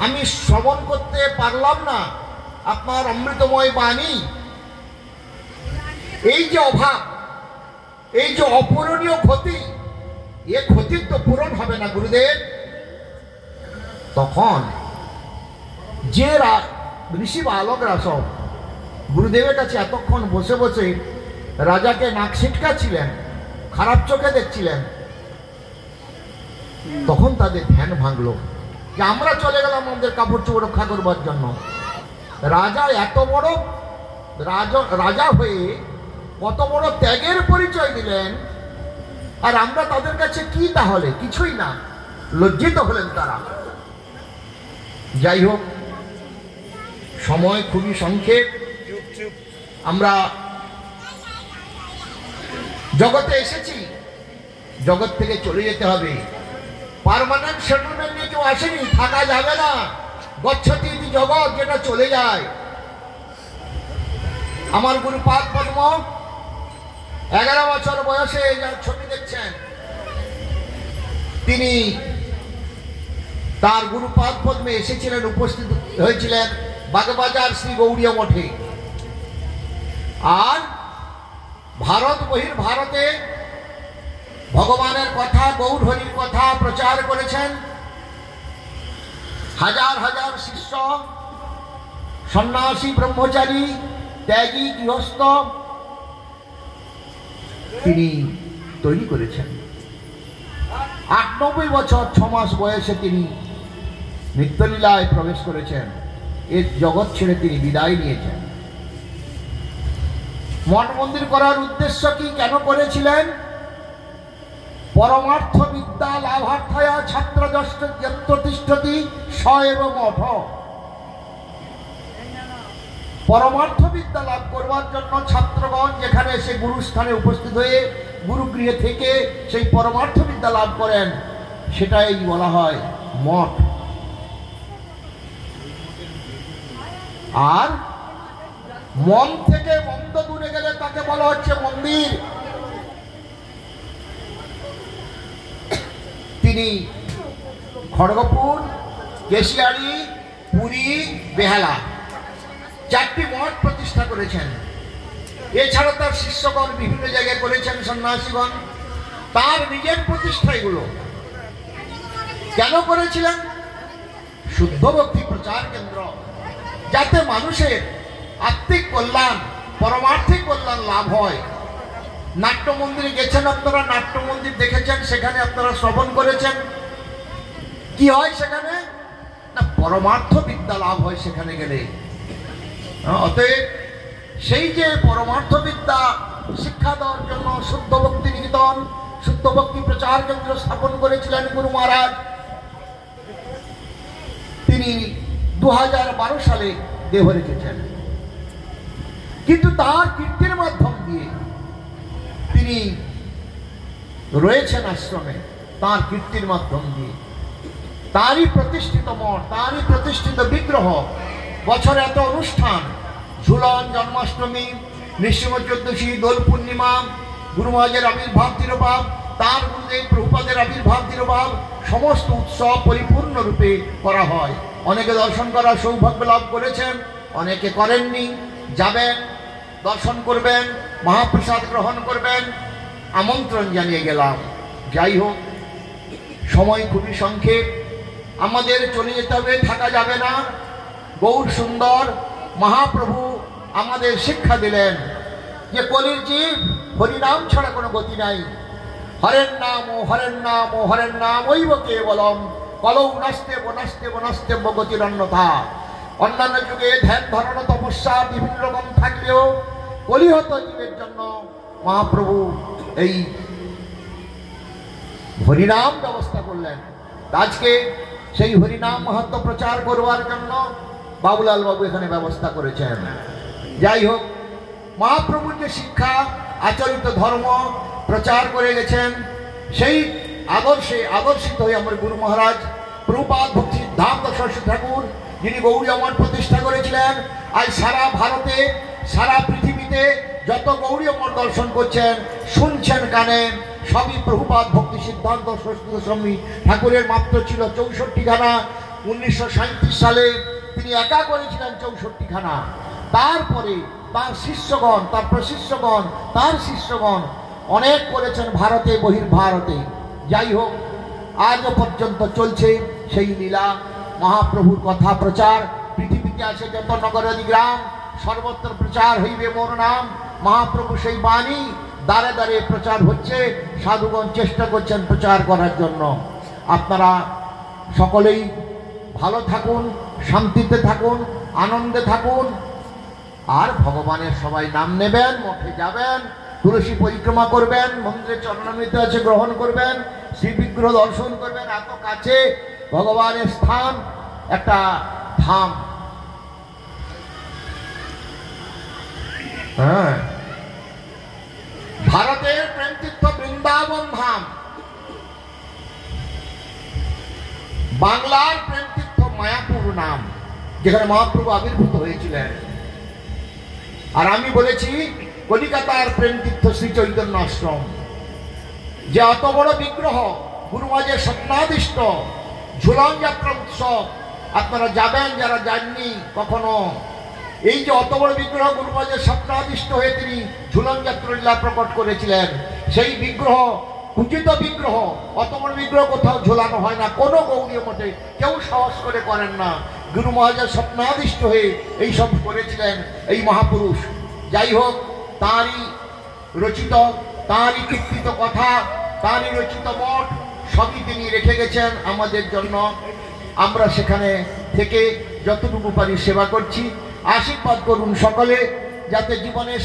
আমি শ্রবণ করতে পারলাম না আপনার অমৃতময় বাণী, এই যে অভাব, এই যে অপূরণীয় ক্ষতি, এ ক্ষতির তো পূরণ হবে না গুরুদেব। তখন যে ঋষি বালকরা সব গুরুদেবের কাছে এতক্ষণ বসে বসে রাজাকে নাক ছিটকাচ্ছিলেন, খারাপ চোখে দেখছিলেন, তখন তাদের ধ্যান ভাঙলো যে আমরা চলে গেলাম আমাদের কাপড় চোপড় রক্ষা করবার জন্য। রাজা এত বড় রাজা হয়ে কত বড় ত্যাগের পরিচয় দিলেন, আর আমরা তাদের কাছে কি তাহলে? কিছুই না। লজ্জিত হলেন তারা। যাই হোক, সময় খুবই সংক্ষেপ। আমরা জগতে এসেছি, জগৎ থেকে চলে যেতে হবে। পার্মানেন্ট সেটেলমেন্ট নিয়ে কেউ আসেনি, থাকা যাবে না। গচ্ছতি ইতি জগৎ, যেটা চলে যায়। আমার গুরুপাদ পদ্ম 11 বছর বয়সে যার ছবি দেখছেন, তিনি তার গুরুপাদ পদ্মে এসেছিলেন, উপস্থিত হয়েছিলেন বাগবাজার শ্রী গৌড়ীয় মঠে। আর ভারত বহির্ভারতে ভগবানের কথা, গৌর হরির কথা প্রচার করেছেন। হাজার হাজার শিষ্য, সন্ন্যাসী, ব্রহ্মচারী, ত্যাগী, গৃহস্থ তিনি তৈরি করেছেন। 98 বছর 6 মাস বয়সে তিনি নিত্যলীলায় প্রবেশ করেছেন। এর জগৎ ছেড়ে তিনি বিদায় নিয়েছেন। মঠ মন্দির করার উদ্দেশ্য কি, কেন করেছিলেন? পরমার্থ বিদ্যা লাভার্থয়া ছাত্র যন্ত্রতিষ্ঠতি স এব মঠ। পরমার্থ বিদ্যা লাভ করবার জন্য ছাত্রগণ যেখানে এসে গুরুস্থানে উপস্থিত হয়ে গুরুগৃহে থেকে সেই পরমার্থ বিদ্যা লাভ করেন, সেটাই বলা হয় মঠ। আর মন থেকে মন্দ দূরে গেলে তাকে বলা হচ্ছে মন্দির। তিনি খড়গপুর, কেশিয়ারি, পুরী, বেহালা 4টি মঠ প্রতিষ্ঠা করেছেন। এছাড়া তার শিষ্যগণ বিভিন্ন জায়গায় করেছেন, সন্ন্যাসীগণ। তার নিজের প্রতিষ্ঠা এগুলো কেন করেছিলেন? শুদ্ধ ভক্তি প্রচার কেন্দ্র, যাতে মানুষের আত্মিক কল্যাণ, পরমার্থিক কল্যাণ লাভ হয়। নাট্য মন্দিরে গেছেন আপনারা, নাট্য মন্দির দেখেছেন, সেখানে আপনারা শ্রবণ করেছেন। কি হয় সেখানে? না, পরমার্থ বিদ্যা লাভ হয় সেখানে গেলে। অতএব সেই যে পরমার্থ বিদ্যা শিক্ষা দেওয়ার জন্য শুদ্ধ ভক্তি নিকেতন, শুদ্ধ ভক্তি প্রচার কেন্দ্র স্থাপন করেছিলেন গুরু মহারাজ। তিনি 2012 সালে দেহ রেখেছেন, কিন্তু তার কীর্তির মাধ্যম দিয়ে তিনি রয়েছেন আশ্রমে। তার কীর্তির মাধ্যম দিয়ে তারই প্রতিষ্ঠিত মঠ, তারই প্রতিষ্ঠিত বিগ্রহ, বছরে এত অনুষ্ঠান, ঝুলন, জন্মাষ্টমী, নৃসিংহ চতুর্দশী, দোল পূর্ণিমা, গুরু মহারাজের আবির্ভাব তিরোভাব, তার গুরুদেব প্রভুপাদের আবির্ভাব তিরোভাব, সমস্ত উৎসব পরিপূর্ণ রূপে করা হয়। অনেকে দর্শন করার সৌভাগ্য লাভ করেছেন, অনেকে করেননি। যাবেন, দর্শন করবেন, মহাপ্রসাদ গ্রহণ করবেন, আমন্ত্রণ জানিয়ে গেলাম। যাই হোক, সময় খুবই সংক্ষেপ, আমাদের চলে যেতে হবে, থাকা যাবে না। গৌর সুন্দর মহাপ্রভু আমাদের শিক্ষা দিলেন যে কলির জীব হরিনাম ছাড়া কোনো গতি নাই। হরের নাম ও হরের নাম ও হরের নাম ঐব কেবলম কলৌ নাস্তেব নাস্তেব নাস্তেব গতির অন্যথা। অন্যান্য যুগে ধ্যান ধারণা তপস্যা বিভিন্ন রকম থাকলেও কলিহত জীবের জন্য মহাপ্রভু এই হরিনাম ব্যবস্থা করলেন। আজকে সেই হরিনাম মাহাত্ম্য প্রচার করবার জন্য বাবুলাল বাবু এখানে ব্যবস্থা করেছেন। যাই হোক, মহাপ্রভুর যে শিক্ষা, আচরিত ধর্ম প্রচার করে গেছেন, সেই আদর্শে আদর্শিত হয়ে আমার গুরু মহারাজ প্রভুপাদ ভক্তি সিদ্ধান্ত সরস্বতী ঠাকুর, যিনি গৌড়ীয় মঠ প্রতিষ্ঠা করেছিলেন, আজ সারা ভারতে, সারা পৃথিবীতে যত গৌড়ীয় মঠ দর্শন করছেন, শুনছেন কানে, সবই প্রভুপাদ ভক্তি সিদ্ধান্ত সরস্বতী স্বামী ঠাকুরের। মাত্র ছিল 64 খানা, 1937 সালে তিনি একা করেছিলেন 64খানা। তারপরে তার শিষ্যগণ, তার প্রশিষ্যগণ, তার শিষ্যগণ অনেক করেছেন ভারতে বহির্ভারতে। যাই হোক, আজও পর্যন্ত চলছে সেই লীলা। মহাপ্রভুর কথা প্রচার পৃথিবীতে আছে যত নগরাদি গ্রাম, সর্বত্র প্রচার হইবে মোর নাম। মহাপ্রভু সেই বাণী দ্বারে দ্বারে প্রচার হচ্ছে, সাধুগণ চেষ্টা করছেন প্রচার করার জন্য। আপনারা সকলেই ভালো থাকুন, শান্তিতে থাকুন, আনন্দে থাকুন, আর ভগবানের সবাই নাম নেবেন, মঠে যাবেন, তুলসী পরিক্রমা করবেন, মন্দিরে চরণামৃত আছে গ্রহণ করবেন, শ্রী বিগ্রহ দর্শন করবেন। এত কাছে ভগবানের স্থান, একটা ধাম। হ্যাঁ, ভারতের প্রেমতীর্থ বৃন্দাবন ধাম, বাংলার প্রেমতীর্থ মায়াপুর নাম, যেখানে মহাপ্রভু আবির্ভূত হয়েছিলেন। আর আমি বলেছি কলিকাতার প্রেমতীর্থ শ্রী চৈতন্য আশ্রম, যে অত বড় বিগ্রহ গুরুমাজের স্বপ্নাদিষ্ট ঝুলন যাত্রা উৎসব। আপনারা যাবেন যারা যাননি কখনো। এই যে অত বড় বিগ্রহ গুরুমাজের স্বপ্নাদিষ্ট হয়ে তিনি ঝুলন যাত্রা লীলা প্রকট করেছিলেন, সেই বিগ্রহ পূজিত বিগ্রহ, অত বড় বিগ্রহ কোথাও ঝোলানো হয় না, কোনো গৌরীয় মঠে কেউ সাহস করে করেন না। গুরু মহারাজের স্বপ্নাদিষ্ট হয়ে এই সব করেছিলেন এই মহাপুরুষ। যাই হোক, তাঁরই রচিত, তাঁরই কীর্তিত কথা, তাঁরই রচিত মঠ সবই তিনি রেখে গেছেন আমাদের জন্য। আমরা সেখানে থেকে যতটুকু পারি সেবা করছি। আশীর্বাদ করুন সকলে, যাতে জীবনের